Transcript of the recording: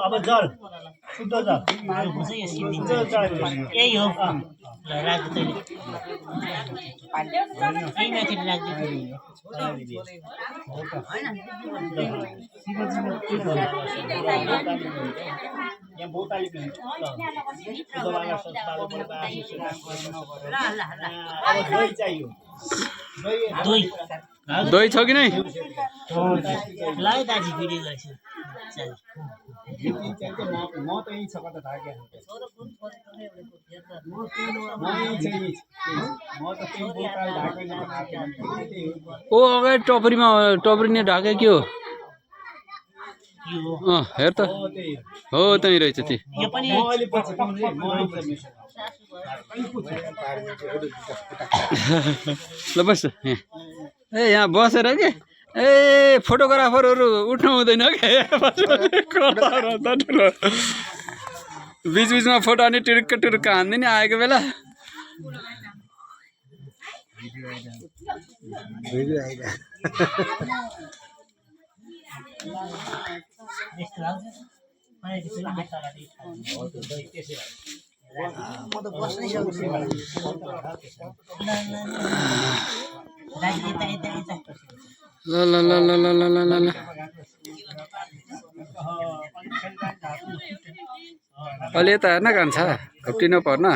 अब जल शुद्ध जल यही हो ल राख्दै यही माथि राख्दै यहाँ बोताली दही चाहियो दही छ कि नै? ल दाजु भिडियो गर्छु म त यही छ कता थाक्यो ओ अगाडि टपरीमा ढाके के हो? हेर त हो त्यही रहेछ ती ल बस ए यहाँ बसेर के ए फोटोग्राफरहरू उठ्नु हुँदैन क्या बिच बिचमा फोटो अनि टुरुक्क टुरुक्क हान्दिने आएको बेला ल ल ल ल ल ल ल ल अलि यता हेर्न कान्छ घप्टिनु पर्न